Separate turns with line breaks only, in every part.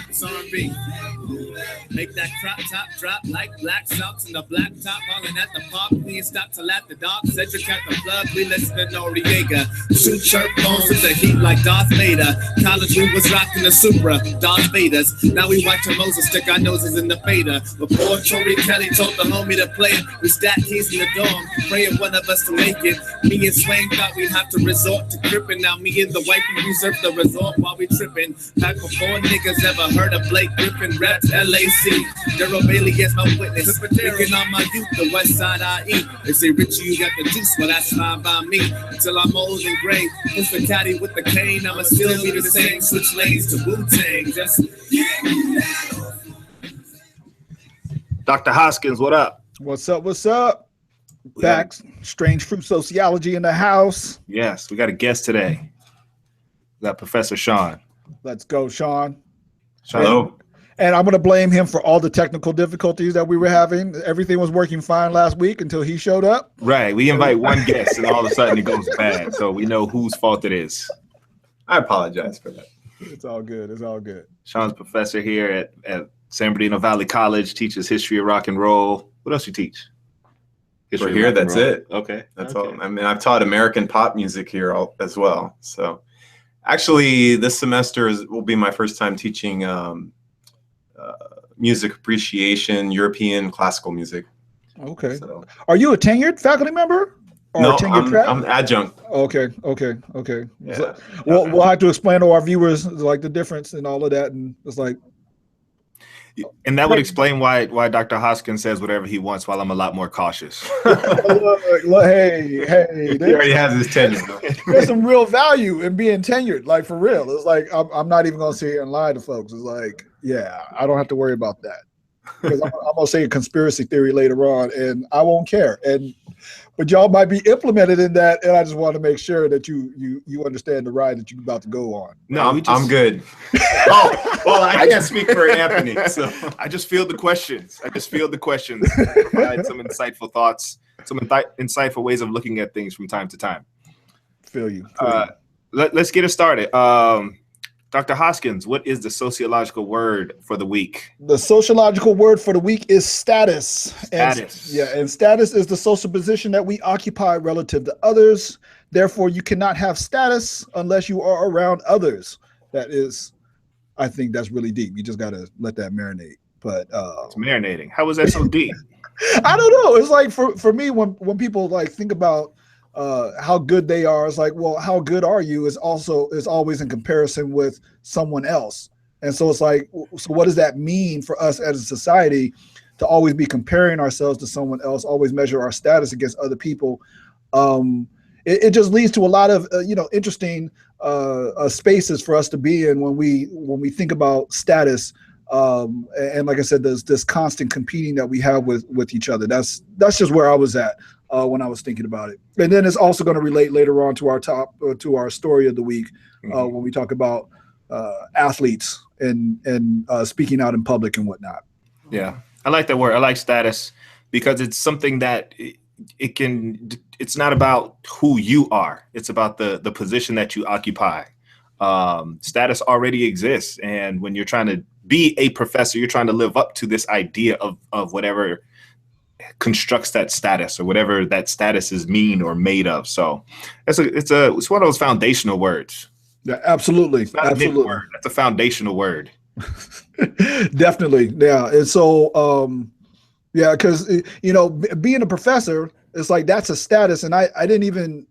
It's R&B. Make that crop top drop like black socks in the black top, falling at the park. We ain't stop till at the dark. Cedric at the plug, we listen to Noriega. Shoot chirp bones with the heat like Darth Vader. College we was rocking the Supra, Darth Vaders. Now we watching Moses stick our noses in the fader. Before Tory Kelly told the homie to play it, we stacked keys in the dorm, praying one of us to make it. Me and Swain thought we'd have to resort to gripping. Now me and the wifey reserve the resort while we tripping. Back before niggas ever heard of Blake Griffin rap LAC. Daryl Bailey is my witness. Picking on my youth, the west side I eat. They say, Richie, you got the juice, well, that's fine by me. Until I'm old and gray, push the caddy with the cane, I'ma still be the same. Switch lanes to Wu-Tang. Just
Dr. Hoskins, what up?
What's up? What's up? Back, Strange Fruit Sociology in the house.
Yes, we got a guest today. We got Professor Sean.
Let's go, Sean.
Hello.
And I'm going to blame him for all the technical difficulties that we were having. Everything was working fine last week until he showed up.
Right. We invite one guest and all of a sudden it goes bad. So we know whose fault it is.
I apologize for that.
It's all good. It's all good.
Sean's professor here at San Bernardino Valley College, teaches history of rock and roll. What else you teach?
History here, that's it.
Okay.
That's all. I mean, I've taught American pop music here as well. So actually, this semester will be my first time teaching music appreciation, European classical music.
Okay.
So,
are you a tenured faculty member? Or
no,
tenured
I'm adjunct.
Okay.
Yeah.
So, we'll have to explain to our viewers like the difference and all of that. And it's like,
and that would explain why Dr. Hoskins says whatever he wants while I'm a lot more cautious.
look, hey,
He already has his tenure.
There's some real value in being tenured, like for real. It's like I'm not even gonna sit here and lie to folks. It's like, yeah, I don't have to worry about that because I'm gonna say a conspiracy theory later on, and I won't care. But y'all might be implemented in that, and I just want to make sure that you understand the ride that you're about to go on.
No,
I'm good.
Well, I can't speak for Anthony, so I just feel the questions. Provide some insightful thoughts, some insightful ways of looking at things from time to time.
Feel you.
Let's get it started. Dr. Hoskins, what is the sociological word for the week?
The sociological word for the week is status.
Status.
And status is the social position that we occupy relative to others. Therefore, you cannot have status unless you are around others. That is, I think that's really deep. You just got to let that marinate. But
it's marinating. How is that so deep?
I don't know. It's like for me, when people like think about how good they are, it's like, well, how good are you is always in comparison with someone else. And so it's like, so what does that mean for us as a society to always be comparing ourselves to someone else, always measure our status against other people? It just leads to a lot of interesting spaces for us to be in when we think about status. And like I said, there's this constant competing that we have with each other. That's just where I was at when I was thinking about it. And then it's also going to relate later on to our story of the week when we talk about athletes and speaking out in public and whatnot.
Yeah, I like that word. I like status because it's something that it's not about who you are. It's about the position that you occupy. Status already exists. And when you're trying to be a professor, you're trying to live up to this idea of whatever constructs that status or whatever that status is mean or made of. So it's one of those foundational words.
Yeah, absolutely.
It's not a big word. That's a foundational word.
Definitely. Yeah. And so, yeah, because, being a professor, it's like that's a status. And I didn't even,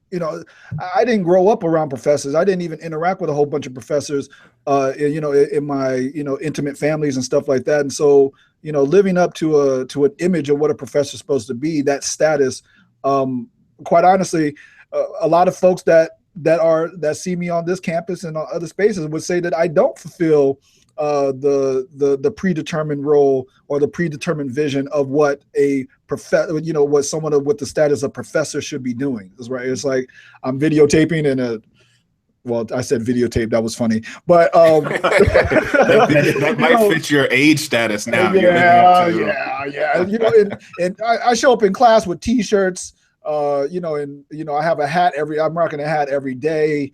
I didn't grow up around professors. I didn't even interact with a whole bunch of professors, in my, intimate families and stuff like that. And so, living up to an image of what a professor is supposed to be, that status, quite honestly, a lot of folks that see me on this campus and on other spaces would say that I don't fulfill the predetermined role or the predetermined vision of what a professor, what someone with the status of professor should be doing. That's right. It's like I'm videotaping well, I said videotape. That was funny, but
that might fit your age status now.
Yeah. And I show up in class with T-shirts. I have a hat I'm rocking a hat every day.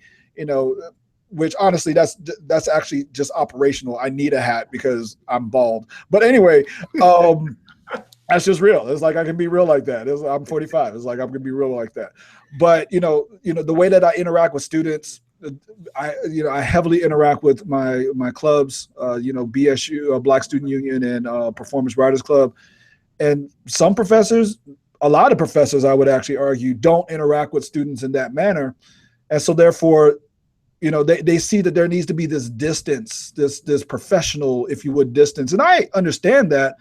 which honestly, that's actually just operational. I need a hat because I'm bald. But anyway, that's just real. It's like I can be real like that. I'm 45. It's like I'm gonna be real like that. But the way that I interact with students, I heavily interact with my clubs. BSU, Black Student Union, and Performance Writers Club. And some professors, a lot of professors, I would actually argue, don't interact with students in that manner, and so therefore, they see that there needs to be this distance, this professional, if you would, distance, and I understand that.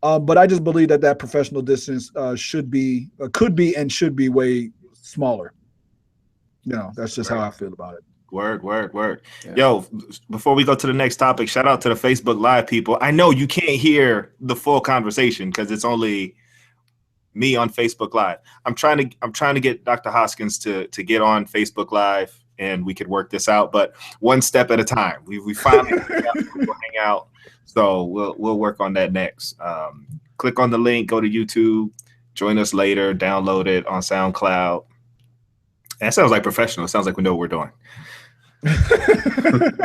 But I just believe that professional distance could be, and should be way smaller. That's just how I feel about it.
Word. Yeah. Yo, before we go to the next topic, shout out to the Facebook Live people. I know you can't hear the full conversation because it's only me on Facebook Live. I'm trying to get Dr. Hoskins to get on Facebook Live, and we could work this out, but one step at a time. We finally hang out. So we'll work on that next. Click on the link, go to YouTube, join us later, download it on SoundCloud. That sounds like professional. It sounds like we know what we're doing.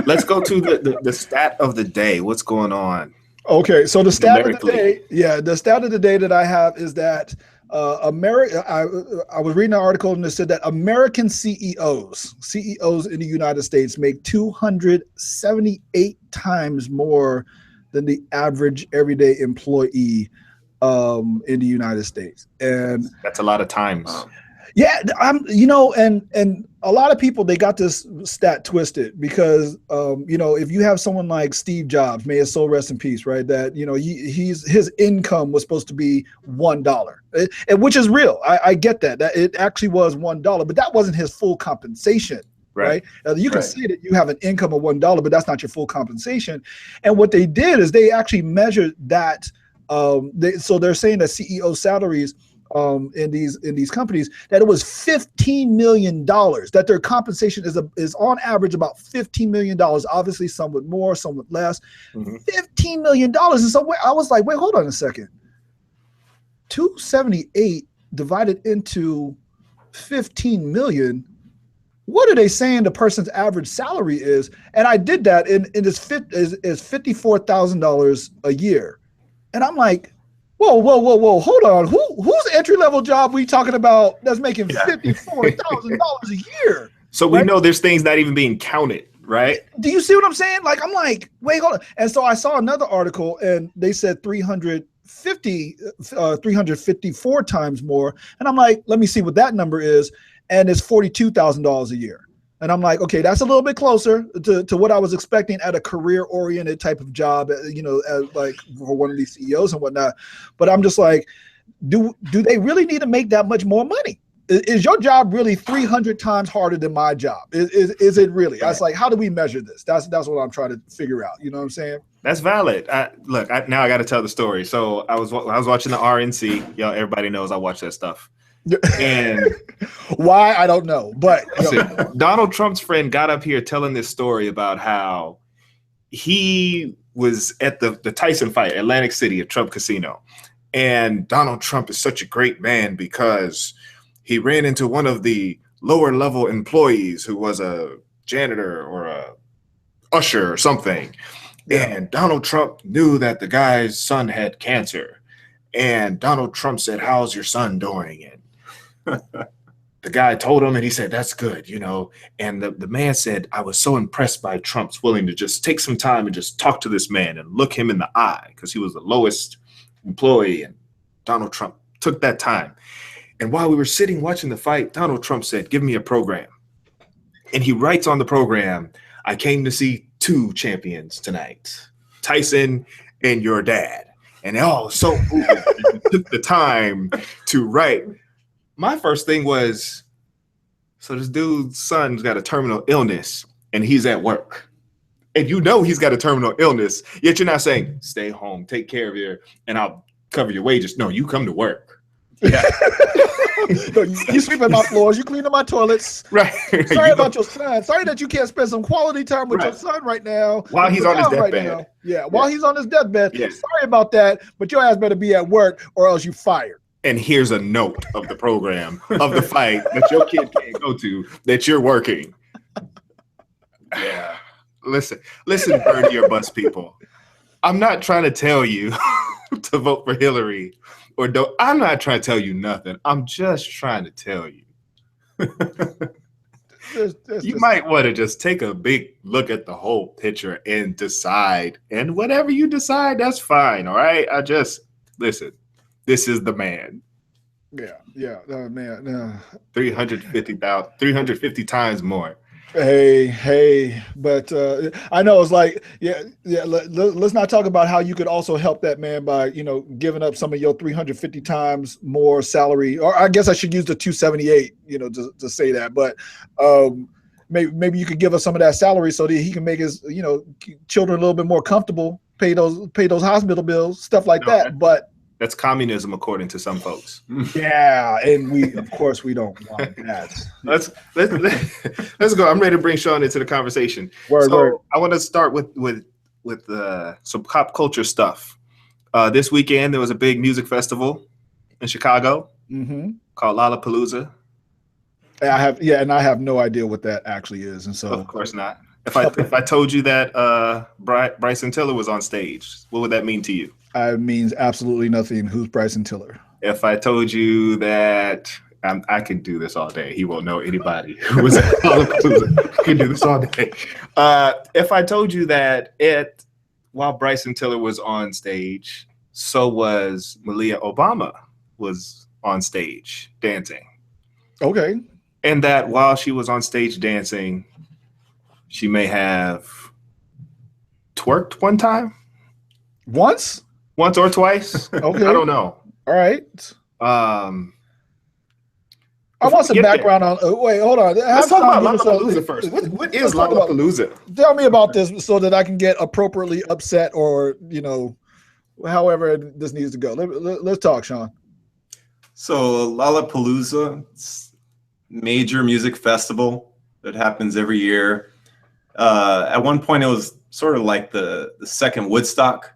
Let's go to the stat of the day. What's going on?
Okay, so the stat of the day, the stat of the day that I have is that America. I was reading an article and it said that American CEOs in the United States make 278 times more than the average everyday employee in the United States, and
that's a lot of times.
Yeah, and a lot of people, they got this stat twisted because, if you have someone like Steve Jobs, may his soul rest in peace, right? That, his income was supposed to be $1, which is real. I get that it actually was $1, but that wasn't his full compensation. Right. You can say that you have an income of $1, but that's not your full compensation. And what they did is they actually measured that. So they're saying that CEO salaries in these companies, that it was $15 million, that their compensation is on average about $15 million. Obviously, some with more, some with less. Mm-hmm. $15 million. And so I was like, wait, hold on a second. 278 divided into 15 million. What are they saying the person's average salary is? And I did that, and it is $54,000 a year. And I'm like, whoa, hold on. Whose entry-level job we talking about that's making $54,000 a year?
So we know there's things not even being counted, right?
Do you see what I'm saying? Like, I'm like, wait, hold on. And so I saw another article, and they said 354 times more. And I'm like, let me see what that number is. And it's $42,000 a year. And I'm like, okay, that's a little bit closer to what I was expecting at a career-oriented type of job, as like for one of these CEOs and whatnot. But I'm just like, do they really need to make that much more money? Is your job really 300 times harder than my job? Is it really? I was like, how do we measure this? That's what I'm trying to figure out. You know what I'm saying?
That's valid. Now I got to tell the story. So I was watching the RNC. Everybody knows I watch that stuff. And
why, I don't know, but
listen, Donald Trump's friend got up here telling this story about how he was at the Tyson fight, Atlantic City at Trump Casino, and Donald Trump is such a great man because he ran into one of the lower level employees who was a janitor or a usher or something, and Donald Trump knew that the guy's son had cancer, and Donald Trump said, "How's your son doing?" And the guy told him, and he said, "That's good, And the man said, "I was so impressed by Trump's willing to just take some time and just talk to this man and look him in the eye," because he was the lowest employee. And Donald Trump took that time. And while we were sitting watching the fight, Donald Trump said, "Give me a program." And he writes on the program, "I came to see two champions tonight, Tyson and your dad." And so he took the time to write. My first thing was, so this dude's son's got a terminal illness and he's at work. And he's got a terminal illness, yet you're not saying, "Stay home, take care of you, and I'll cover your wages." No, you come to work. Yeah.
You sweeping my floors, you cleaning my toilets.
Right.
Sorry about your son. Sorry that you can't spend some quality time with your son right now.
While he's on his deathbed.
While he's on his deathbed. Yeah. Sorry about that, but your ass better be at work or else you fired.
And here's a note of the program of the fight that your kid can't go to, that you're working. Yeah. Listen, Birdie or bus people. I'm not trying to tell you to vote for Hillary or don't. I'm not trying to tell you nothing. I'm just trying to tell you. You might want to just take a big look at the whole picture and decide. And whatever you decide, that's fine. All right. Listen. This is the man.
Yeah, man.
350 times more.
Hey, but I know it's like, yeah. Let's not talk about how you could also help that man by, giving up some of your 350 times more salary, or I guess I should use the 278, to say that. But maybe you could give us some of that salary so that he can make his, children a little bit more comfortable, pay those hospital bills, stuff like that. But
that's communism, according to some folks.
Yeah, and we don't want that. Let's
go. I'm ready to bring Sean into the conversation.
Word.
I want to start with some pop culture stuff. This weekend there was a big music festival in Chicago called Lollapalooza.
And I have no idea what that actually is, and so
of course not. If I told you that Bryson Tiller was on stage, what would that mean to you?
It means absolutely nothing. Who's Bryson Tiller?
If I told you that I could do this all day, he won't know anybody who was at Lollapalooza. I could do this all day. If I told you that while Bryson Tiller was on stage, so was Malia Obama was on stage dancing.
Okay.
And that while she was on stage dancing, she may have twerked one time?
Once
or twice?
Okay.
I don't know.
All right.
I
want some background on. Wait, hold on.
Let's talk about Lollapalooza first. What is Lollapalooza?
Tell me about this so that I can get appropriately upset, or however this needs to go. Let's talk, Sean.
So Lollapalooza, major music festival that happens every year. At one point, it was sort of like the second Woodstock.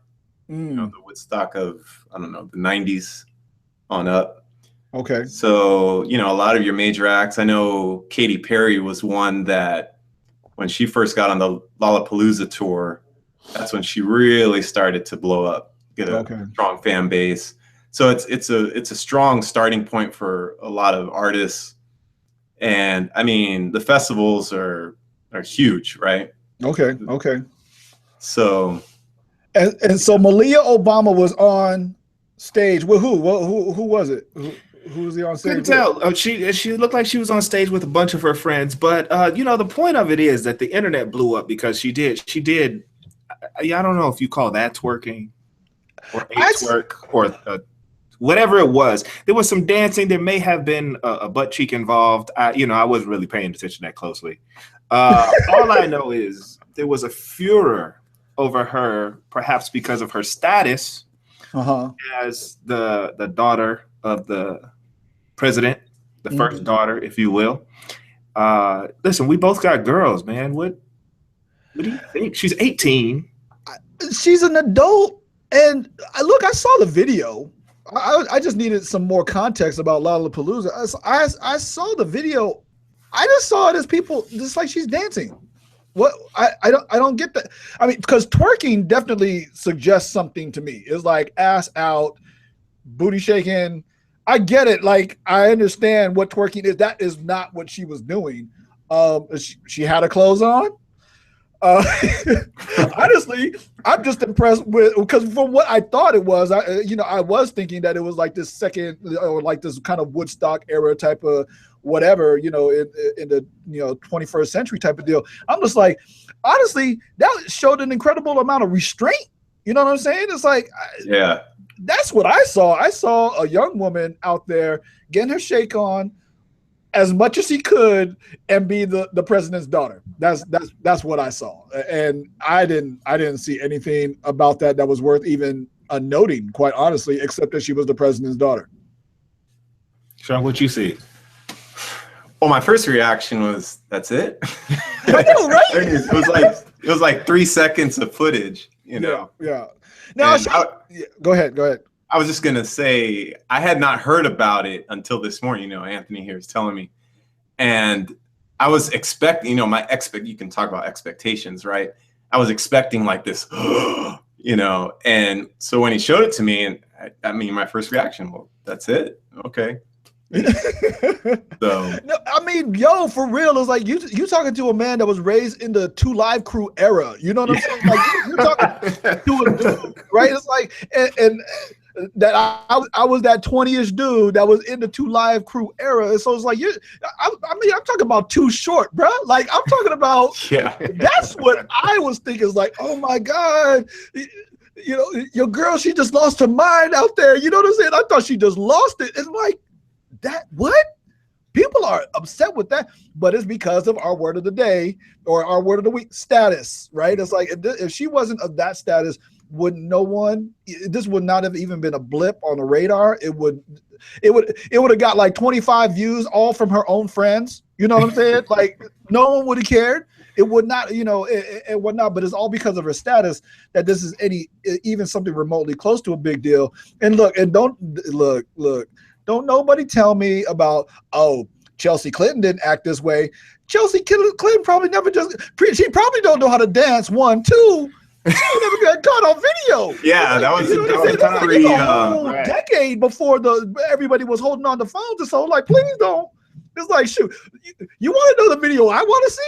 The Woodstock of, I don't know, the 90s on up.
Okay.
So, a lot of your major acts, I know Katy Perry was one that when she first got on the Lollapalooza tour, that's when she really started to blow up, get a strong fan base. So it's a strong starting point for a lot of artists. And I mean, the festivals are huge, right?
Okay.
So
And so Malia Obama was on stage with who? Who was it? Who was he on stage?
Couldn't tell. She looked like she was on stage with a bunch of her friends. But the point of it is that the internet blew up because she did. I don't know if you call that twerking or twerk or whatever it was. There was some dancing. There may have been a butt cheek involved. I wasn't really paying attention that closely. All I know is there was a furor over her, perhaps because of her status as the daughter of the president, the first daughter, if you will. Listen, we both got girls, man. What do you think? She's 18.
She's an adult, and I saw the video. I just needed some more context about Lollapalooza. I saw the video. I just saw it as people just like she's dancing. What I don't get that. I mean, because twerking definitely suggests something to me. It's like ass out, booty shaking. I get it. Like I understand what twerking is. That is not what she was doing. She had her clothes on. Honestly, I'm just impressed with, because from what I thought it was, I was thinking that it was like this second or like this kind of Woodstock era type of whatever, in the 21st century type of deal. I'm just like, honestly, that showed an incredible amount of restraint. You know what I'm saying? It's like,
yeah,
that's what I saw. I saw a young woman out there getting her shake on as much as he could and be the president's daughter. That's what I saw. And I didn't see anything about that was worth even noting, quite honestly, except that she was the president's daughter.
Sean, what'd you see?
Well, my first reaction was, that's it?
I know, right?
It was like 3 seconds of footage,
Yeah. Now, go ahead.
I was just going to say, I had not heard about it until this morning. Anthony here is telling me. And I was expecting, you can talk about expectations, right? I was expecting like this, and so when he showed it to me, and I mean, my first reaction, well, that's it. Okay. So
no, I mean, yo, for real, it's like you talking to a man that was raised in the 2 Live Crew era. You know what I'm saying? Like you're talking to a dude, right? It's like and that I was that 20-ish dude that was in the 2 Live Crew era. And so it's like I'm talking about Too Short, bro. Like I'm talking about that's what I was thinking. Is like, oh my God. Your girl, she just lost her mind out there. You know what I'm saying? I thought she just lost it. It's like, that what? People are upset with that, but it's because of our word of the day or our word of the week status, right? It's like if she wasn't of that status, this would not have even been a blip on the radar. It would have got like 25 views, all from her own friends. You know what I'm saying? Like no one would have cared. It would not, it would not, but it's all because of her status that this is even something remotely close to a big deal. And don't nobody tell me about, oh, Chelsea Clinton didn't act this way. Chelsea Clinton probably never she probably don't know how to dance, 1, 2. She never got caught on video.
Yeah, that was
a whole decade before everybody was holding on the phones. And so like, please don't. It's like, shoot, you want to know the video I want to see?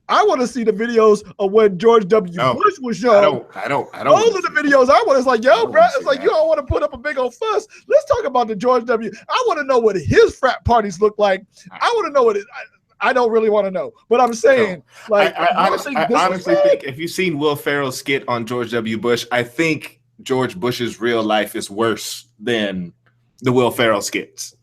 I want to see the videos of when George W. Bush was young.
I don't.
Those are the videos I want. It's like, yo, bro, it's like, you don't want to put up a big old fuss. Let's talk about the George W. I want to know what his frat parties look like. I want to know what I don't really want to know. But I'm saying,
I honestly think if you've seen Will Ferrell's skit on George W. Bush, I think George Bush's real life is worse than the Will Ferrell skits.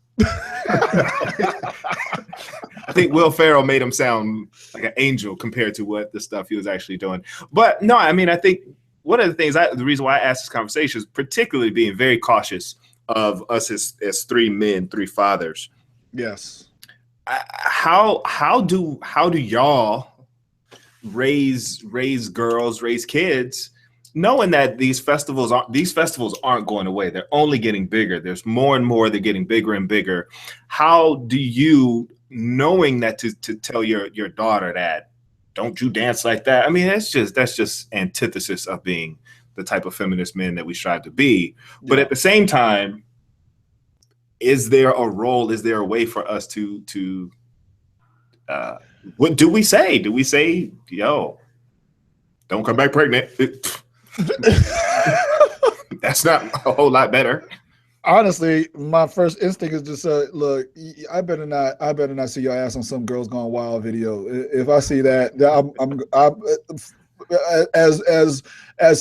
I think Will Ferrell made him sound like an angel compared to what the stuff he was actually doing. But no, I mean, I think one of the things, the reason why I asked this conversation is particularly being very cautious of us as 3 men, 3 fathers.
Yes.
How do y'all raise girls, raise kids, knowing that these festivals aren't going away? They're only getting bigger. There's more and more. They're getting bigger and bigger. How do you, knowing that, to tell your daughter that don't you dance like that? I mean, that's just antithesis of being the type of feminist men that we strive to be. Yeah. But at the same time, is there a role? Is there a way for us to what do we say? Do we say, yo, don't come back pregnant? That's not a whole lot better.
Honestly, my first instinct is just look, I better not see your ass on some Girls Gone Wild video. If I see that, I'm as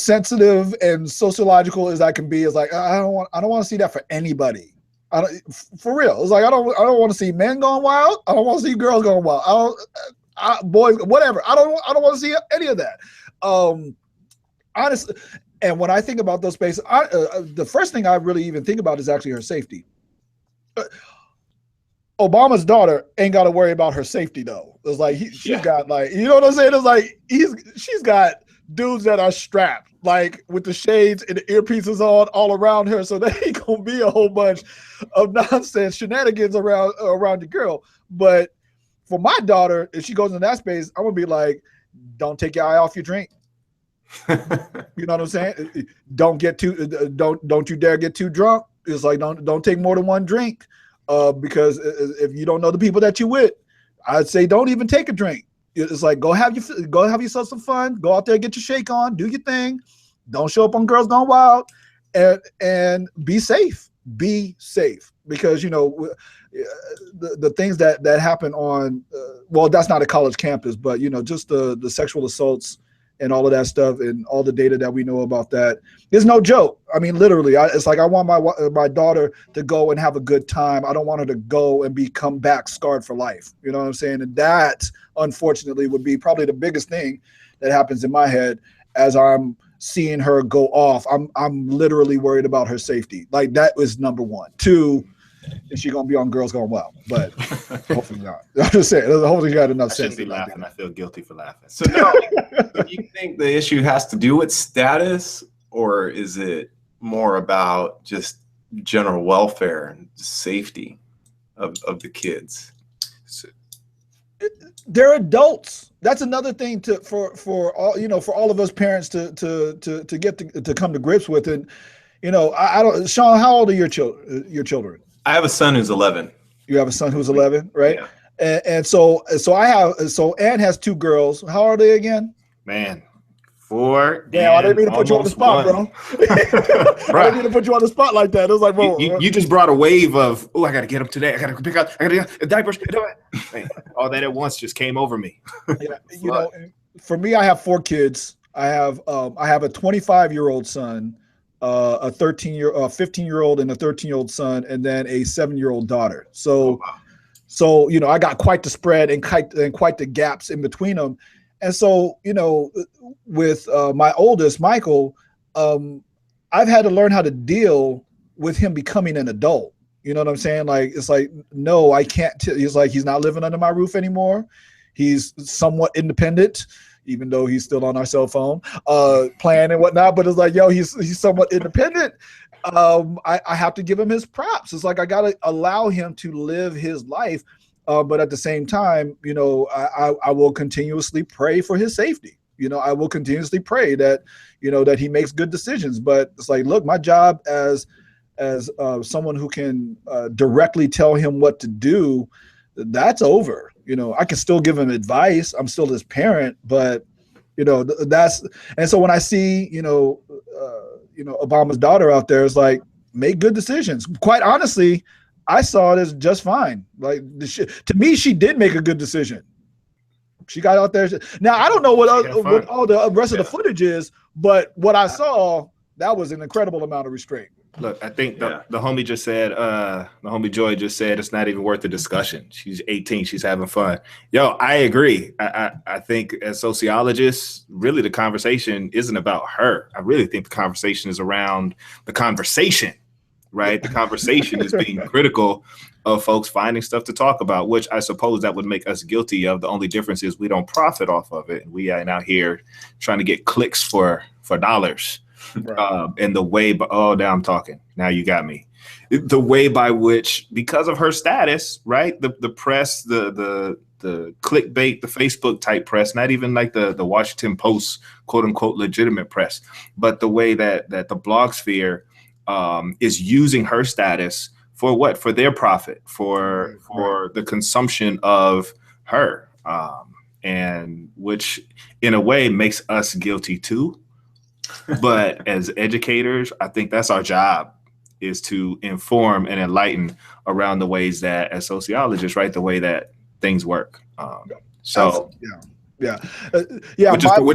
sensitive and sociological as I can be, is like I don't want to see that for anybody. For real. It's like I don't want to see men going wild. I don't want to see girls going wild. Boys, whatever. I don't want to see any of that. Honestly. And when I think about those spaces, the first thing I really even think about is actually her safety. Obama's daughter ain't got to worry about her safety though. It's like she's got, like, you know what I'm saying? It's like she's got dudes that are strapped, like with the shades and the earpieces on all around her, so there ain't gonna be a whole bunch of nonsense shenanigans around the girl. But for my daughter, if she goes in that space, I'm gonna be like, don't take your eye off your drink. You know what I'm saying? Don't you dare get too drunk. It's like don't take more than one drink, because if you don't know the people that you with, I'd say don't even take a drink. It's like go have yourself some fun. Go out there, get your shake on, do your thing. Don't show up on Girls Gone Wild, and be safe. Be safe, because the things that happen on well, that's not a college campus, but just the sexual assaults and all of that stuff and all the data that we know about that is no joke. I mean, literally, it's like I want my daughter to go and have a good time. I don't want her to go and come back scarred for life. You know what I'm saying? And that, unfortunately, would be probably the biggest thing that happens in my head as I'm seeing her go off. I'm literally worried about her safety. Like, that was number one. 2, is she gonna be on Girls Gone Wild? But hopefully not. I'm just saying. Hopefully you got enough sense.
I shouldn't be laughing. I feel guilty for laughing.
So do you think the issue has to do with status, or is it more about just general welfare and safety of the kids?
they're adults. That's another thing for all, for all of us parents to get to come to grips with. And I don't, Sean, how old are your children?
I have a son who's 11.
You have a son who's 11, right?
Yeah.
And so Ann has 2 girls. How are they again?
Man, 4.
Yeah, I didn't mean to put you on the spot,
1.
bro. I didn't mean to put you on the spot like that. It was like, bro,
you just brought a wave of, I got to get them today. I got to pick up, I got to get diapers. Man, all that at once just came over me.
Yeah, for me, I have 4 kids. I have a 25-year-old son, a 15-year-old and a 13-year-old son, and then a 7-year-old daughter. So, I got quite the spread and quite the gaps in between them. And so, with my oldest, Michael, I've had to learn how to deal with him becoming an adult. You know what I'm saying? Like, it's like, no, I can't. He's like, he's not living under my roof anymore. He's somewhat independent, even though he's still on our cell phone, playing and whatnot. But it's like, yo, he's somewhat independent. I have to give him his props. It's like, I got to allow him to live his life. But at the same time, I will continuously pray for his safety. I will continuously pray that, that he makes good decisions. But it's like, look, my job as someone who can directly tell him what to do, that's over. I can still give him advice. I'm still his parent, but that's, and so when I see, Obama's daughter out there, is like, make good decisions. Quite honestly, I saw it as just fine. Like, to me, she did make a good decision. She got out there. Now, I don't know what all the rest of the footage is, but what I saw, that was an incredible amount of restraint.
Look, I think the homie just said, the homie Joy just said, it's not even worth the discussion. She's 18. She's having fun. Yo, I agree. I think as sociologists, really the conversation isn't about her. I really think the conversation is around the conversation, right? The conversation is being critical of folks finding stuff to talk about, which I suppose that would make us guilty of. The only difference is we don't profit off of it. We are out here trying to get clicks for dollars. Right. And the way, now I'm talking. Now you got me. The way by which, because of her status, right? The press, the clickbait, the Facebook type press, not even like the Washington Post, quote unquote, legitimate press, but the way that the blog sphere is using her status for what? For their profit, for the consumption of her, and which in a way makes us guilty too. But as educators, I think that's our job, is to inform and enlighten around the ways that, as sociologists, right, the way that things work. Which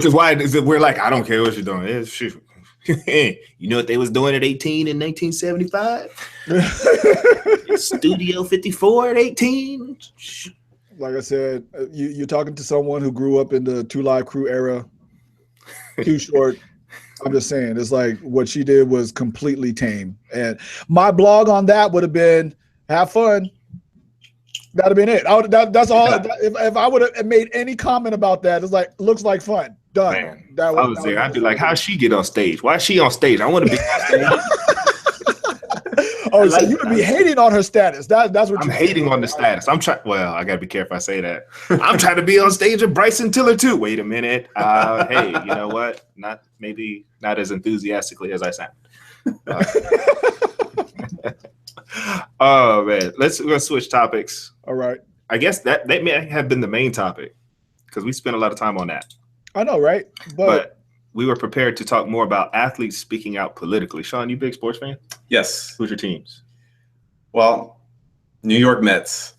is why we're like, I don't care what you're doing. You know what they was doing at 18 in 1975? Studio 54 at 18.
Like I said, you're talking to someone who grew up in the 2 Live Crew era. Too Short. I'm just saying, it's like what she did was completely tame. And my blog on that would have been, have fun. That'd have been it. That's all. Yeah. If I would have made any comment about that, it's like, looks like fun. Done.
Man, I'd be like, how'd she get on stage? Why is she on stage? I want to be on stage.
Oh, so you would be hating on her status. That's what
I'm hating on the status. I'm trying. Well, I gotta be careful I say that. I'm trying to be on stage with Bryson Tiller too. Wait a minute. Hey, you know what? Not as enthusiastically as I sound. Oh man, we're gonna switch topics.
All right.
I guess that may have been the main topic because we spent a lot of time on that.
I know, right? But
we were prepared to talk more about athletes speaking out politically. Sean, you a big sports fan?
Yes.
Who's your teams?
Well, New York Mets.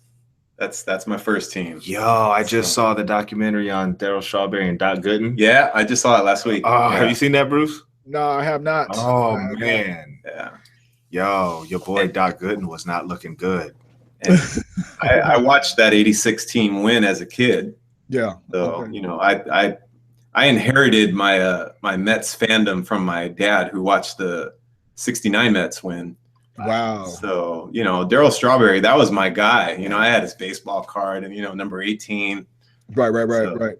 That's my first team.
Yo, I just saw the documentary on Darryl Strawberry and Doc Gooden.
Yeah, I just saw it last week.
Oh, have you seen that, Bruce?
No, I have not.
Oh, man.
Yeah.
Yo, your boy Doc Gooden was not looking good.
And I watched that 86 team win as a kid.
Yeah.
So, I inherited my my Mets fandom from my dad, who watched the 69 Mets win.
Wow.
So, Darryl Strawberry, that was my guy. I had his baseball card and, number 18.
Right.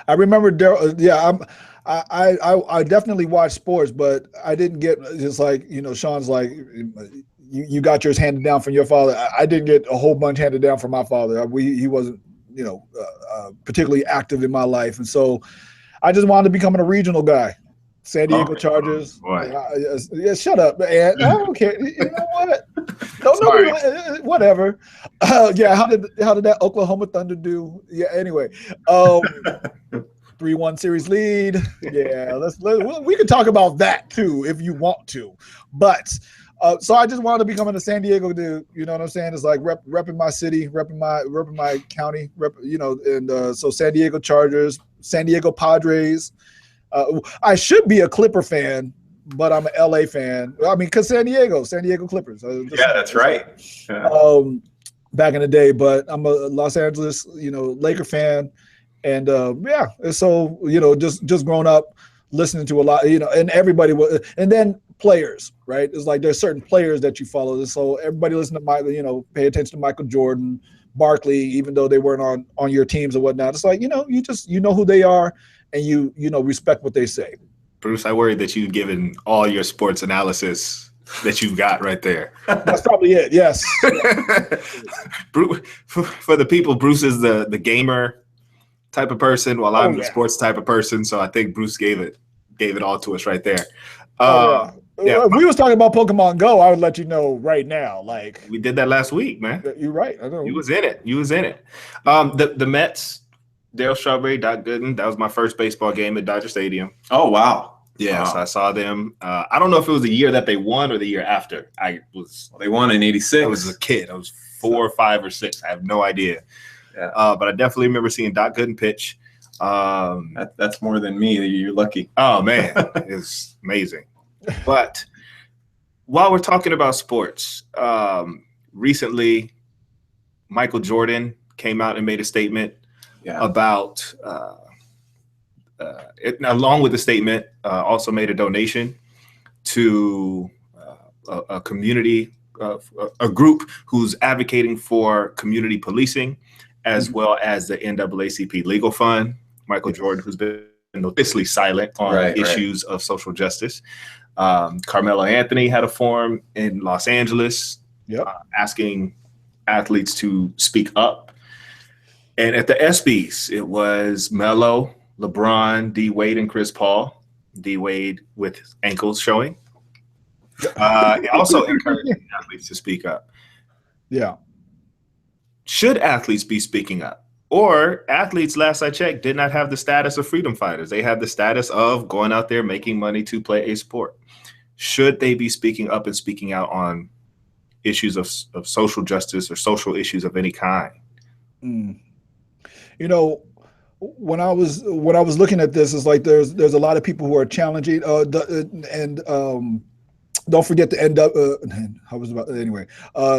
I remember Darryl. Yeah, I definitely watched sports, but I didn't get, just like, Sean's like, you got yours handed down from your father. I didn't get a whole bunch handed down from my father. He wasn't particularly active in my life. And so I just wanted to become a regional guy. San Diego Chargers. Yeah, shut up, man. I don't care. You know what? Don't nobody. Whatever. Yeah. How did that Oklahoma Thunder do? Yeah. Anyway, 3-1 series lead. Yeah. We can talk about that too if you want to. But so I just wanted to become a San Diego dude. You know what I'm saying? It's like repping my city, repping my county. And so San Diego Chargers, San Diego Padres. I should be a Clipper fan, but I'm an LA fan. I mean, because San Diego Clippers.
That's right.
Yeah. Back in the day, but I'm a Los Angeles, Laker fan, and so just growing up listening to a lot, and everybody was, and then players, right? It's like there's certain players that you follow, so everybody listen to pay attention to Michael Jordan, Barkley, even though they weren't on your teams or whatnot. It's like you know who they are. And you respect what they say.
Bruce, I worried that you'd given all your sports analysis that you've got right there.
That's probably it. Yes.
For the people, Bruce is the gamer type of person, while I'm the sports type of person. So I think Bruce gave it all to us right there.
If we was talking about Pokemon Go, I would let you know right now. Like
we did that last week, man.
You're right. I know.
You was in it. The Mets. Dale Strawberry, Doc Gooden. That was my first baseball game at Dodger Stadium.
Oh, wow.
Yeah, wow. So I saw them. I don't know if it was the year that they won or the year after.
They won in '86.
I was a kid. I was 4 or 5 or 6. I have no idea. Yeah. But I definitely remember seeing Doc Gooden pitch.
That's more than me. You're lucky.
Oh, man. It's amazing. But while we're talking about sports, recently Michael Jordan came out and made a statement about along with the statement, also made a donation to a community, a group who's advocating for community policing, as well as the NAACP Legal Fund. Michael Jordan, who's been notoriously silent on issues of social justice. Carmelo Anthony had a forum in Los Angeles asking athletes to speak up. And at the ESPYs, it was Melo, LeBron, D. Wade, and Chris Paul. D. Wade with his ankles showing. Also encouraging athletes to speak up.
Yeah.
Should athletes be speaking up? Or athletes, last I checked, did not have the status of freedom fighters. They had the status of going out there making money to play a sport. Should they be speaking up and speaking out on issues of social justice or social issues of any kind?
When I was looking at this, it's like there's a lot of people who are challenging, don't forget the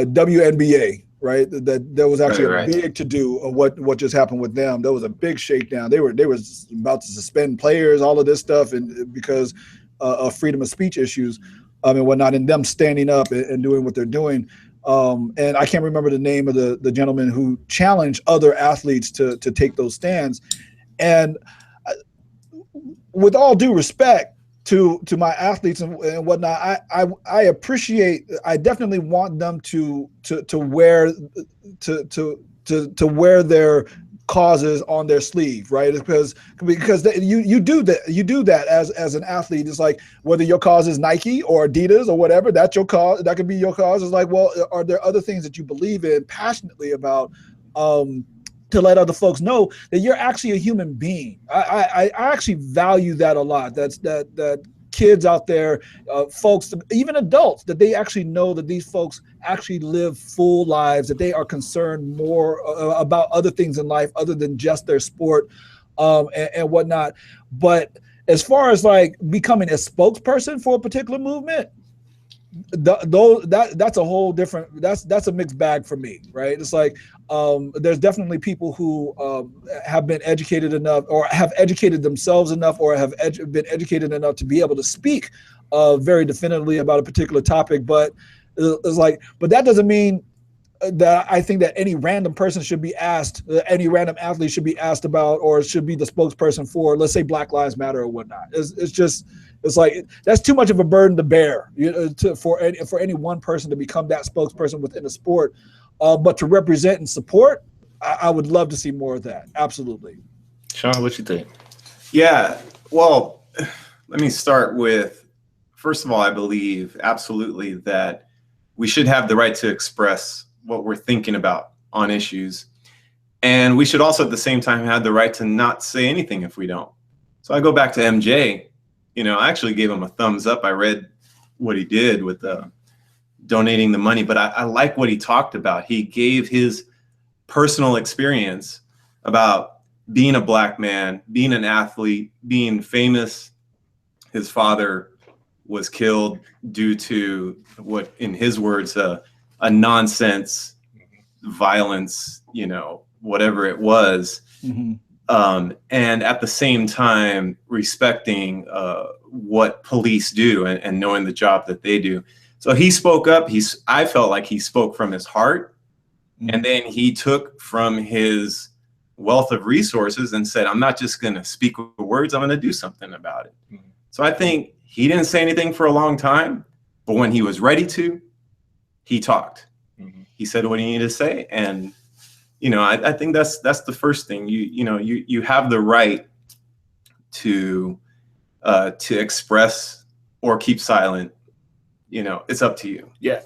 WNBA, right? That was actually a big to do of what just happened with them. There was a big shakedown. They were about to suspend players, all of this stuff, and because of freedom of speech issues, and whatnot, and them standing up and doing what they're doing. And I can't remember the name of the gentleman who challenged other athletes to take those stands. And with all due respect to my athletes and whatnot, I appreciate. I definitely want them to wear their causes on their sleeve, right? Because you do that as an athlete. It's like whether your cause is Nike or Adidas or whatever, that's your cause. That could be your cause. It's like, well, are there other things that you believe in passionately about, to let other folks know that you're actually a human being? I actually value that a lot. That kids out there, folks, even adults, that they actually know that these folks actually live full lives, that they are concerned more about other things in life other than just their sport, and whatnot. But as far as like becoming a spokesperson for a particular movement, that's a whole different, that's a mixed bag for me, right? It's like there's definitely people who have been educated enough, or have educated themselves enough, or have been educated enough to be able to speak very definitively about a particular topic. But it's like, but that doesn't mean that I think that any random person should be asked, any random athlete should be asked about, or should be the spokesperson for, let's say, Black Lives Matter or whatnot. It's like that's too much of a burden to bear, for any one person to become that spokesperson within a sport. But to represent and support, I would love to see more of that. Absolutely.
Sean, what you think?
Yeah, well, let me start with, first of all, I believe absolutely that we should have the right to express what we're thinking about on issues. And we should also at the same time have the right to not say anything if we don't. So I go back to MJ, I actually gave him a thumbs up. I read what he did with donating the money, but I like what he talked about. He gave his personal experience about being a black man, being an athlete, being famous. His father was killed due to what, in his words, a nonsense violence, whatever it was.
Mm-hmm.
And at the same time, respecting what police do and knowing the job that they do. So he spoke up. I felt like he spoke from his heart. Mm-hmm. And then he took from his wealth of resources and said, I'm not just going to speak with words, I'm going to do something about it. Mm-hmm. So I think he didn't say anything for a long time, but when he was ready to, he talked. Mm-hmm. He said what he needed to say. And, I think that's the first thing. You have the right to express or keep silent. It's up to you.
Yeah.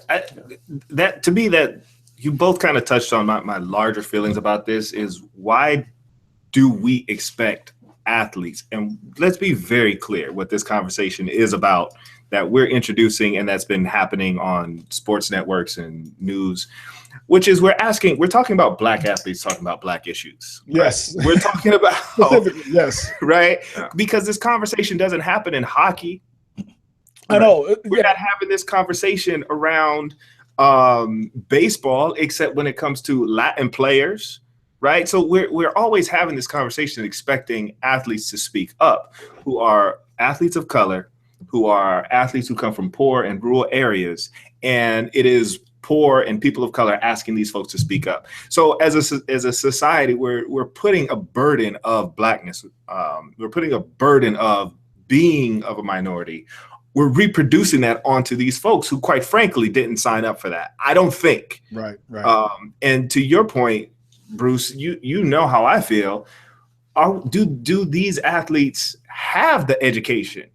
That you both kind of touched on my larger feelings about this is, why do we expect athletes? And let's be very clear what this conversation is about, that we're introducing and that's been happening on sports networks and news, which is we're talking about black athletes talking about black issues.
Yes.
Right? We're talking about,
yes.
Right? Because this conversation doesn't happen in hockey.
I know.
We're not having this conversation around baseball, except when it comes to Latin players, right? So we're always having this conversation, expecting athletes to speak up, who are athletes of color, who are athletes who come from poor and rural areas, and it is poor and people of color asking these folks to speak up. So as a society, we're putting a burden of blackness, we're putting a burden of being of a minority. We're reproducing that onto these folks who, quite frankly, didn't sign up for that. I don't think.
Right.
And to your point, Bruce, you know how I feel. Do these athletes have the education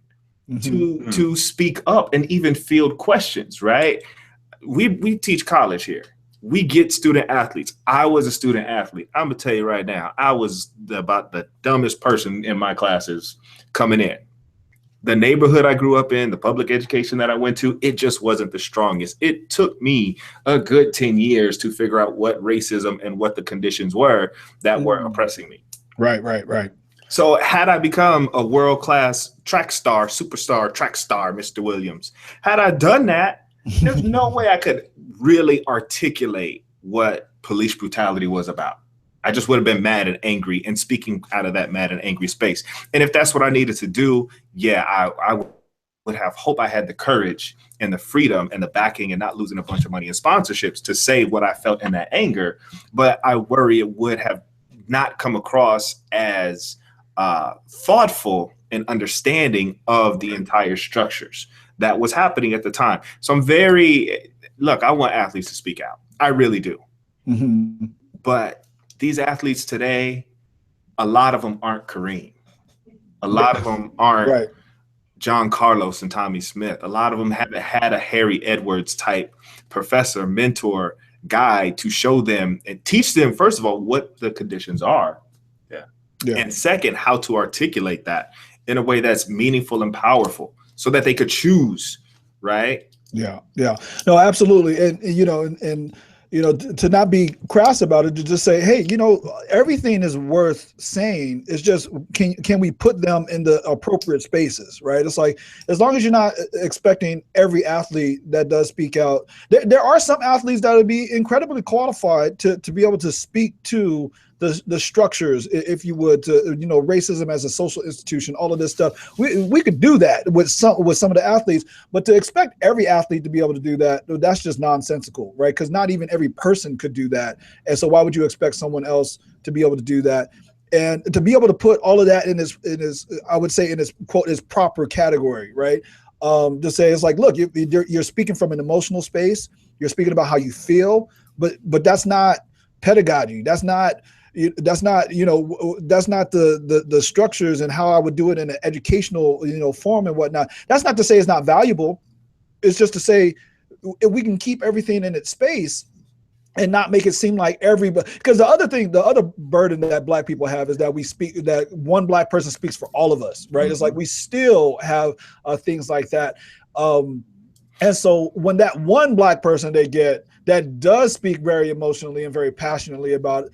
to speak up and even field questions? Right. We teach college here. We get student athletes. I was a student athlete. I'm gonna tell you right now, I was about the dumbest person in my classes coming in. The neighborhood I grew up in, the public education that I went to, it just wasn't the strongest. It took me a good 10 years to figure out what racism and what the conditions were that were oppressing me.
Right.
So had I become a world-class track star, superstar, track star, Mr. Williams, had I done that, there's no way I could really articulate what police brutality was about. I just would have been mad and angry and speaking out of that mad and angry space. And if that's what I needed to do, yeah, I would have hope I had the courage and the freedom and the backing and not losing a bunch of money in sponsorships to say what I felt in that anger. But I worry it would have not come across as thoughtful and understanding of the entire structures that was happening at the time. So I want athletes to speak out. I really do. Mm-hmm. But these athletes today, a lot of them aren't Kareem. A lot of them aren't John Carlos and Tommy Smith. A lot of them haven't had a Harry Edwards type professor, mentor, guy to show them and teach them, first of all, what the conditions are. Yeah. And second, how to articulate that in a way that's meaningful and powerful so that they could choose, right?
Yeah. No, absolutely. And to not be crass about it, to just say, hey, everything is worth saying. It's just, can we put them in the appropriate spaces, right? It's like, as long as you're not expecting every athlete that does speak out, there are some athletes that would be incredibly qualified to be able to speak to the structures, if you would, to racism as a social institution, all of this stuff. We could do that with some of the athletes, but to expect every athlete to be able to do that, that's just nonsensical, right? Because not even every person could do that, and so why would you expect someone else to be able to do that? And to be able to put all of that in his I would say in his quote, his proper category, right? To say, it's like, look, you're speaking from an emotional space. You're speaking about how you feel, but that's not pedagogy. That's not the structures and how I would do it in an educational, form and whatnot. That's not to say it's not valuable. It's just to say if we can keep everything in its space and not make it seem like everybody, because the other burden that Black people have is that that one Black person speaks for all of us, right? Mm-hmm. It's like we still have things like that. And so when that one Black person they get that does speak very emotionally and very passionately about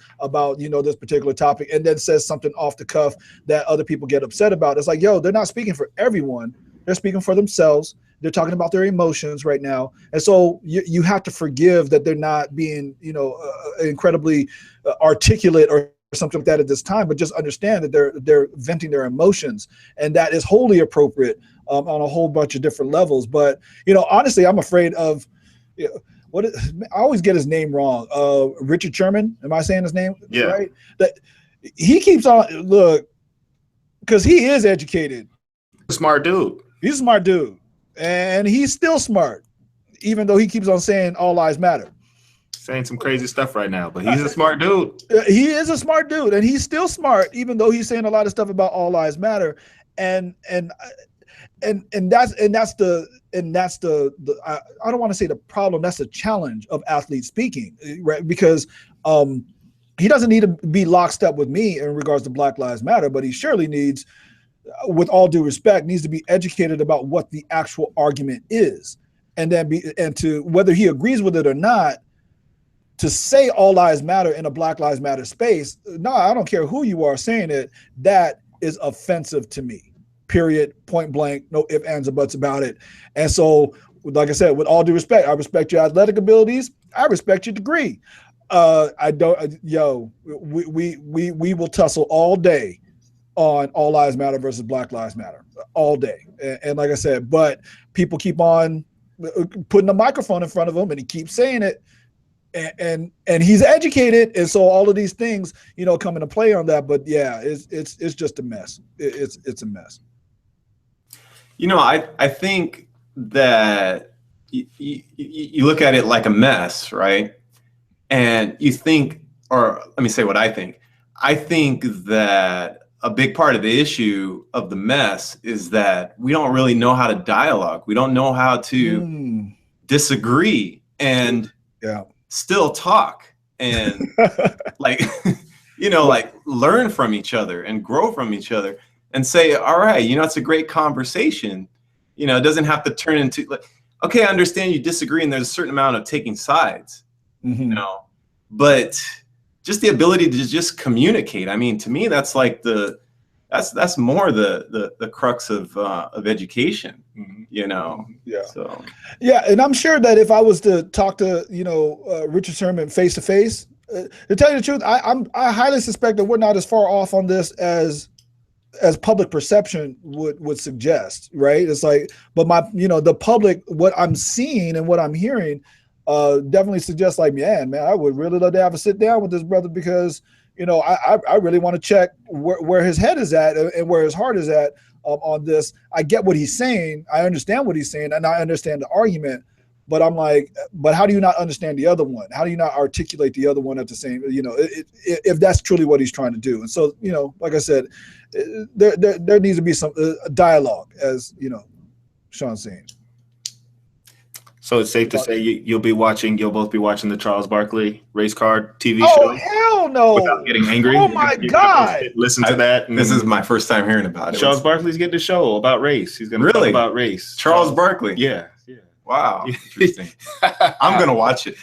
this particular topic, and then says something off the cuff that other people get upset about, it's like, yo, they're not speaking for everyone. They're speaking for themselves. They're talking about their emotions right now. And so you have to forgive that they're not being, incredibly articulate or something like that at this time, but just understand that they're venting their emotions, and that is wholly appropriate on a whole bunch of different levels. But, honestly, I'm afraid of, I always get his name wrong. Richard Sherman. Am I saying his name right? That he keeps on, look, because he is educated.
Smart dude.
He's a smart dude. And he's still smart, even though he keeps on saying all lives matter.
Saying some crazy stuff right now, but he's a smart dude.
He is a smart dude, and he's still smart, even though he's saying a lot of stuff about all lives matter. And that's the I don't want to say the problem. That's the challenge of athlete speaking, right? Because he doesn't need to be lockstep with me in regards to Black Lives Matter, but he surely needs, with all due respect, needs to be educated about what the actual argument is, and then to whether he agrees with it or not, to say all lives matter in a Black Lives Matter space. No, I don't care who you are saying it. That is offensive to me. Period. Point blank. No ifs, ands, or buts about it. And so, like I said, with all due respect, I respect your athletic abilities. I respect your degree. We will tussle all day on all lives matter versus Black Lives Matter all day. And like I said, but people keep on putting a microphone in front of him, and he keeps saying it, and he's educated. And so all of these things, come into play on that. But yeah, it's just a mess. It's a mess.
I think that you look at it like a mess, right? And you think, or let me say what I think. I think that a big part of the issue of the mess is that we don't really know how to dialogue. We don't know how to disagree and still talk and like learn from each other and grow from each other and say, all right, it's a great conversation. It doesn't have to turn into like, okay, I understand you disagree and there's a certain amount of taking sides, but just the ability to just communicate. I mean, to me, that's like that's more the crux of education, Yeah. So
yeah, and I'm sure that if I was to talk to Richard Sherman face to face, to tell you the truth, I highly suspect that we're not as far off on this as public perception would suggest, right? It's like, but the public, what I'm seeing and what I'm hearing, definitely suggests like, man, I would really love to have a sit down with this brother, because I really want to check where his head is at and where his heart is at on this. I get what he's saying. I understand what he's saying, and I understand the argument. But I'm like, but how do you not understand the other one? How do you not articulate the other one at the same? If that's truly what he's trying to do. And so, like I said, there needs to be some dialogue, as Sean's saying.
So it's safe to say you'll both be watching the Charles Barkley race car TV show?
Oh, hell no.
Without getting angry?
Oh, my God.
Listen to that.
This is my first time hearing about it.
Charles Barkley's getting a show about race. He's going to talk about race.
Charles Barkley?
Yeah.
Wow. Interesting. I'm going to watch it.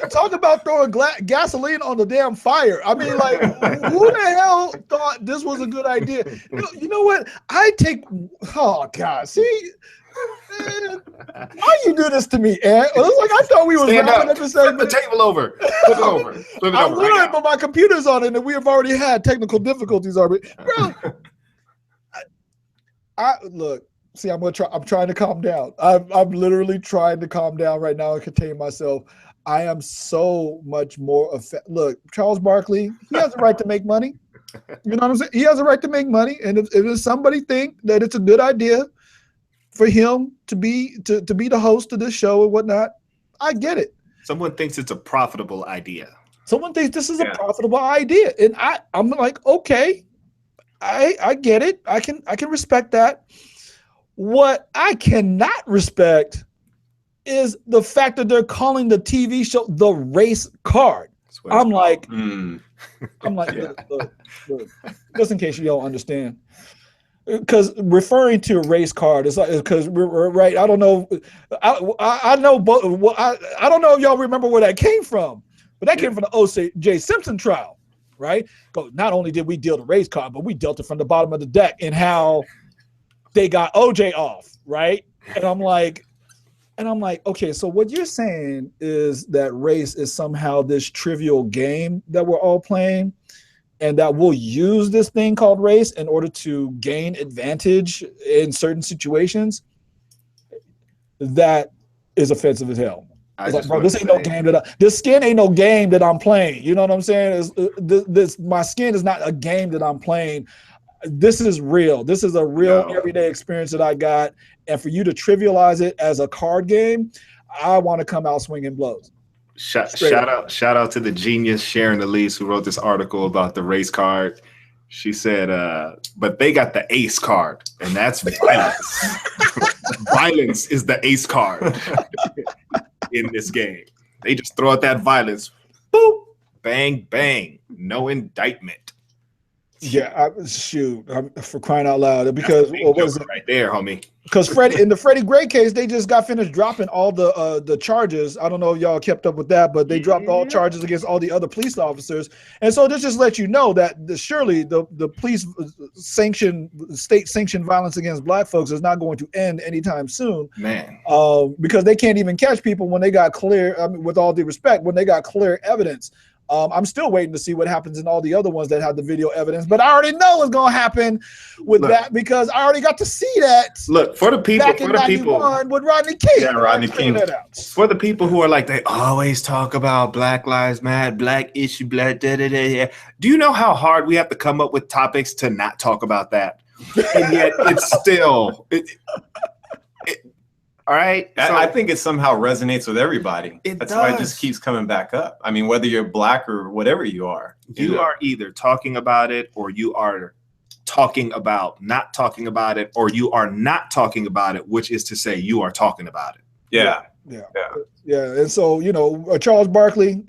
Talk about throwing gasoline on the damn fire. I mean, like, who the hell thought this was a good idea? You know what? Oh, God. See? Man, why you do this to me, Ant? It was like I thought we were wrapping up.
Flip the table over. Flip it over. Flip it
I
over.
would, but my computer's on it, and we have already had technical difficulties already. Bro, I look. See, I'm trying to calm down. I'm literally trying to calm down right now and contain myself. I am so much more look, Charles Barkley, he has a right to make money. You know what I'm saying? He has a right to make money, and if somebody think that it's a good idea for him to be the host of this show and whatnot, I get it.
Someone thinks it's a profitable idea.
Someone thinks this is a profitable idea, and I'm like, okay, I get it. I can respect that. What I cannot respect is the fact that they're calling the TV show the race card. I'm like, look, just in case you don't understand, because referring to a race card is like, because we're right. I don't know. I know, but I don't know if y'all remember where that came from, but that came from the O.J. Simpson trial, right? Not only did we deal the race card, but we dealt it from the bottom of the deck and how they got OJ off, right? And I'm like, okay, so what you're saying is that race is somehow this trivial game that we're all playing, and that we'll use this thing called race in order to gain advantage in certain situations. That is offensive as hell. Like, bro, this ain't no game this skin ain't no game that I'm playing. You know what I'm saying? My skin is not a game that I'm playing. This is real. This is a real everyday experience that I got. And for you to trivialize it as a card game, I want to come out swinging blows.
Shout out to the genius Sharon Elise who wrote this article about the race card. She said, but they got the ace card, and that's violence. Violence is the ace card in this game. They just throw out that violence. Boop, bang, bang. No indictment.
Yeah, for crying out loud. Because what was it?
Right there, homie.
Because in the Freddie Gray case, they just got finished dropping all the charges. I don't know if y'all kept up with that, but they dropped all charges against all the other police officers. And so this just lets you know that surely the police state sanctioned violence against black folks is not going to end anytime soon.
Man.
Because they can't even catch people when they got clear, I mean, with all due respect, when they got clear evidence. I'm still waiting to see what happens in all the other ones that have the video evidence, but I already know what's going to happen with that because I already got to see that.
Look, for the people,
back in 91 with Rodney King.
Yeah, Rodney King.
For the people who are like, they always talk about Black Lives Matter, Black issue, Black da-da-da-da. Do you know how hard we have to come up with topics to not talk about that? And yet it's still... All right. So,
I think it somehow resonates with everybody. That's why it just keeps coming back up. I mean, whether you're black or whatever you are.
You are either talking about it or you are talking about not talking about it, or you are not talking about it, which is to say you are talking about it.
Yeah.
And so, Charles Barkley,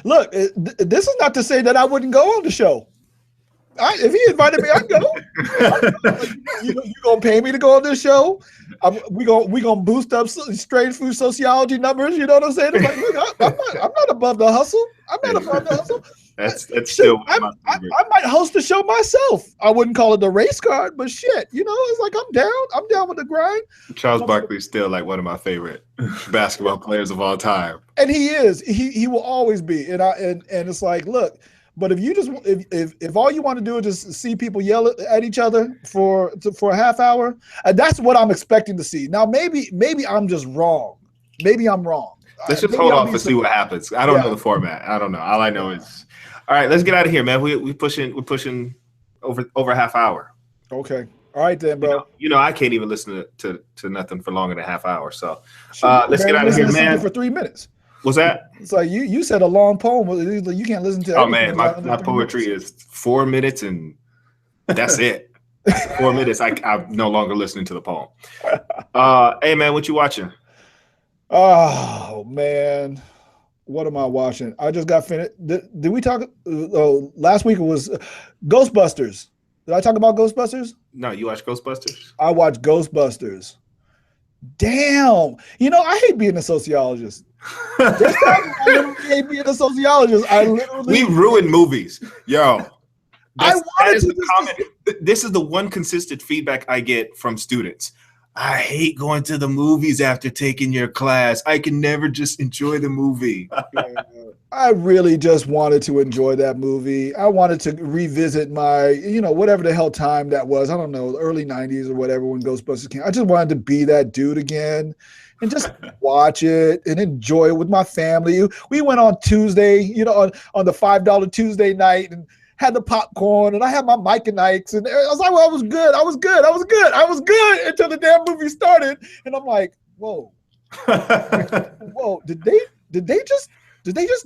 look, this is not to say that I wouldn't go on the show. If he invited me, I'd go. You gonna pay me to go on this show? We gonna boost up straight food sociology numbers. You know what I'm saying? It's like, look, I'm not above the hustle. I'm not above the hustle.
That's still.
I might host the show myself. I wouldn't call it the race card, but shit, it's like I'm down. I'm down with the grind.
Charles Barkley is still like one of my favorite basketball players of all time,
and he is. He will always be. And it's like, look. But if you just if all you want to do is just see people yell at each other for a half hour, that's what I'm expecting to see. Now maybe I'm just wrong. Maybe I'm wrong.
Let's just hold off and see what happens. I don't know the format. I don't know. All I know is, all right. Let's get out of here, man. We're pushing over half hour.
Okay. All right then, bro.
I can't even listen to nothing for longer than a half hour. So let's get out of here, man.
For 3 minutes.
What's that?
It's like you said a long poem. You can't listen to.
Oh man, my poetry is 4 minutes and that's it. 4 minutes. I'm no longer listening to the poem. Hey man, what you watching?
Oh man, what am I watching? I just got finished. Did we talk? Last week it was Ghostbusters. Did I talk about Ghostbusters?
No, you watched Ghostbusters?
I watched Ghostbusters. Damn. I hate being a sociologist. This time I literally hate being a sociologist.
We ruin movies. Yo.
This
is the one consistent feedback I get from students. I hate going to the movies after taking your class. I can never just enjoy the movie.
I really just wanted to enjoy that movie. I wanted to revisit my, whatever the hell time that was. I don't know, early 90s or whatever when Ghostbusters came. I just wanted to be that dude again and just watch it and enjoy it with my family. We went on Tuesday, on the $5 Tuesday night and had the popcorn, and I had my Mike and Ike's, and I was like, well, I was good until the damn movie started, and I'm like, whoa, whoa, did they just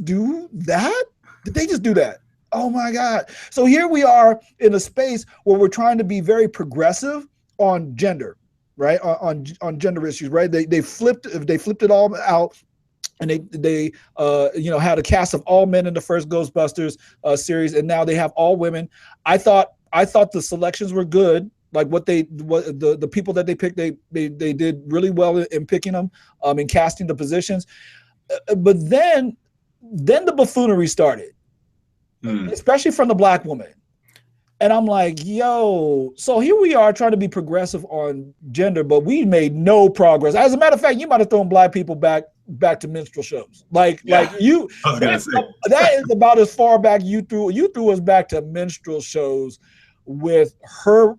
do that? Did they just do that? Oh my God. So here we are in a space where we're trying to be very progressive on gender, right? On gender issues, right? They flipped it all out. And they had a cast of all men in the first Ghostbusters series, and now they have all women. I thought the selections were good. Like the people that they picked, they did really well in picking them, in casting the positions. But then the buffoonery started, especially from the black woman. And I'm like, yo, so here we are trying to be progressive on gender, but we made no progress. As a matter of fact, you might have thrown black people back to minstrel shows. Like you, that is about as far back you threw us back to minstrel shows with her,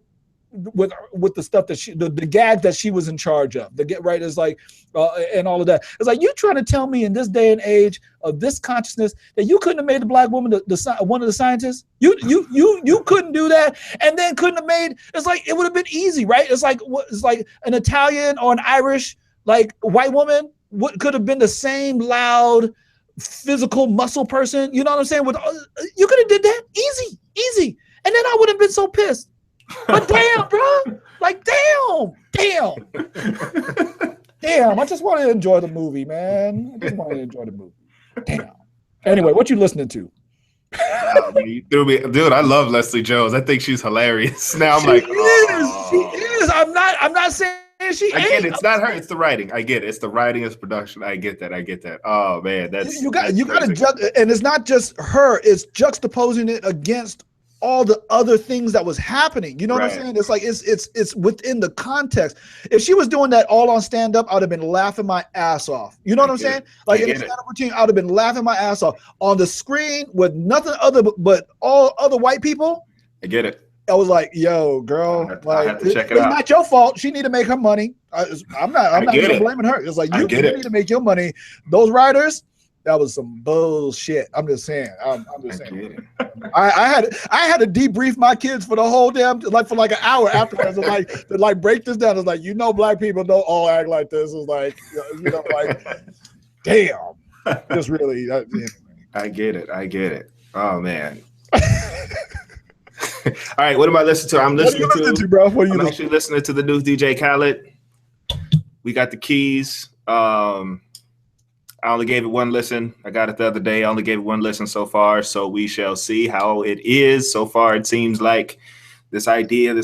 with the stuff that the gag that she was in charge of. Right is like, and all of that. It's like, you trying to tell me in this day and age of this consciousness that you couldn't have made the black woman one of the scientists? You couldn't do that, and then couldn't have made. It's like it would have been easy, right? It's like an Italian or an Irish like white woman could have been the same loud, physical muscle person. You know what I'm saying? You could have did that easy, and then I would have been so pissed. But damn, bro, like damn. I just want to enjoy the movie, man. I just want to enjoy the movie. Damn. Anyway, what you listening to?
You threw me, dude. I love Leslie Jones. I think she's hilarious. Now
She is. I'm not saying she ain't.
I get it. It's not her. It's the writing. I get it. It's the writing. It's production. I get that. Oh man,
you got to judge, and it's not just her. It's juxtaposing it against all the other things that was happening. You know what I'm saying? It's like it's within the context. If she was doing that all on stand up, I'd have been laughing my ass off. You know what I'm saying? Like in a stand up routine, I'd have been laughing my ass off. On the screen with nothing other but all other white people.
I get it.
I was like, yo, girl,
I have to check it out.
It's not your fault. She need to make her money. I'm not even blaming her. It's like you need to make your money. Those writers, that was some bullshit. I'm just saying. I'm just saying. I had to debrief my kids for the whole damn for an hour afterwards. to break this down. It's like, black people don't all act like this. It's like damn. Just really.
I get it. Oh man. All right, what am I listening to? I'm listening to
bro.
I'm actually listening to the new DJ Khaled. We got the keys. I only gave it one listen. I got it the other day. I only gave it one listen so far, so we shall see how it is. So far, it seems like this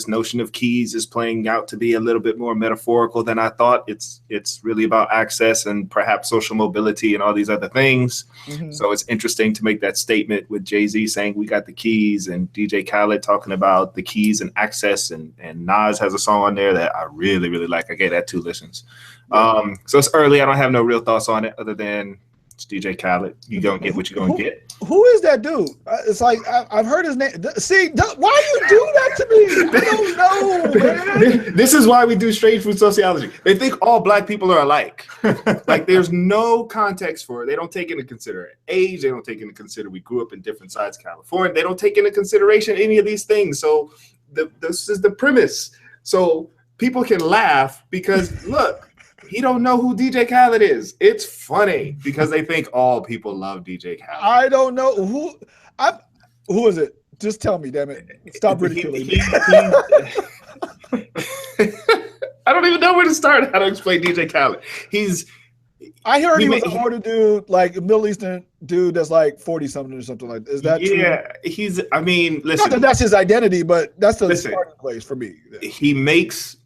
notion of keys is playing out to be a little bit more metaphorical than I thought. It's really about access and perhaps social mobility and all these other things. Mm-hmm. So it's interesting to make that statement with Jay-Z saying we got the keys and DJ Khaled talking about the keys and access, and Nas has a song on there that I really, really like. I gave that 2 listens. So it's early. I don't have no real thoughts on it other than it's DJ Khaled. You gonna get what you're gonna get.
Who is that dude? It's like I've heard his name. See, why you do that to me? I don't know, man.
This is why we do strange food sociology. They think all black people are alike. Like there's no context for it. They don't take into consideration age. They don't take into consideration we grew up in different sides of California. They don't take into consideration any of these things. So this is the premise. So people can laugh because look. He don't know who DJ Khaled is. It's funny because they think all people love DJ Khaled.
I don't know who is it? Just tell me, damn it. Stop ridiculing me.
I don't even know where to start how to explain DJ Khaled.
I heard he was an older dude, like a Middle Eastern dude that's like 40 something or something like that. Is that true?
Yeah, listen.
Not that that's his identity, but that's the starting place for me.
He makes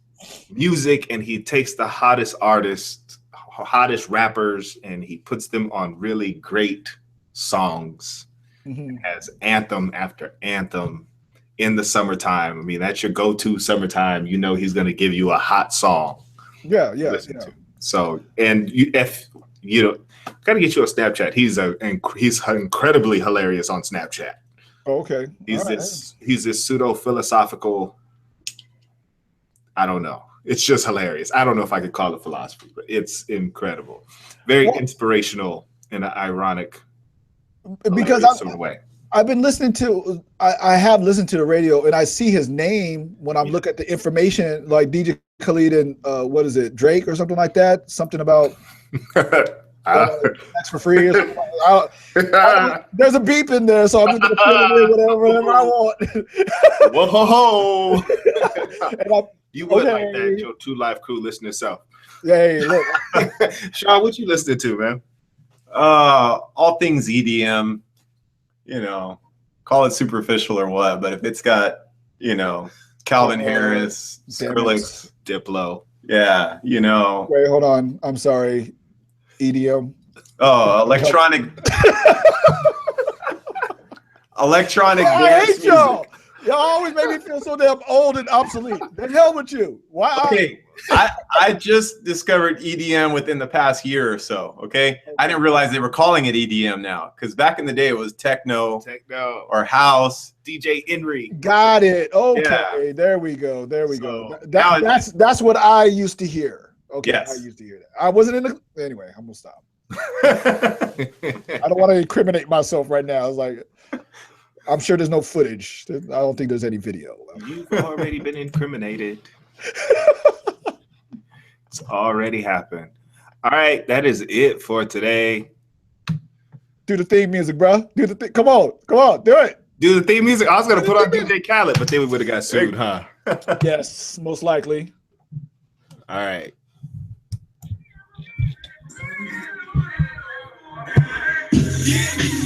music and he takes the hottest artists, hottest rappers, and he puts them on really great songs. Mm-hmm. Has anthem after anthem in the summertime. I mean, that's your go-to summertime. He's going to give you a hot song.
Yeah.
To. So, and if you got to get you a Snapchat. He's incredibly hilarious on Snapchat.
Oh, okay.
He's this pseudo philosophical. I don't know. It's just hilarious. I don't know if I could call it philosophy, but it's incredible. Very inspirational in an ironic,
because
way.
I've been listening to, I have listened to the radio and I see his name when I'm looking at the information, like DJ Khaled and what is it, Drake or something like that? Something about Sex for free. There's a beep in there, so I'm just gonna put in whatever I want.
Whoa, ho, ho.
And
You would like that, your 2 Live Crew listening self.
Hey, look.
Sean, what you listening to, man?
All things EDM, you know, call it superficial or what, but if it's got, you know, Calvin Harris, Skrillex,
Diplo.
yeah, you know.
Wait, hold on. I'm sorry. EDM.
Oh, electronic. Electronic
I
dance
hate
music.
y'all. Y'all always make me feel so damn old and obsolete. The hell with you. Why?
Okay, I just discovered EDM within the past year or so. Okay, I didn't realize they were calling it EDM now, because back in the day it was techno or house.
DJ Henry.
Got it. Okay,
Yeah.
there we go. There we go.
now
That's what I used to hear. Okay,
Yes.
I used to hear that. I wasn't in the. Anyway, I'm gonna stop. I don't want to incriminate myself right now. It's like, I'm sure there's no footage. I don't think there's any video.
You've already been incriminated. It's already happened. All right, that is it for today.
Do the theme music, bro. Do the thing. Come on, do it.
Do the theme music. I was gonna put on DJ Khaled, but then we would have got sued, huh?
Yes, most likely.
All right.
Yeah.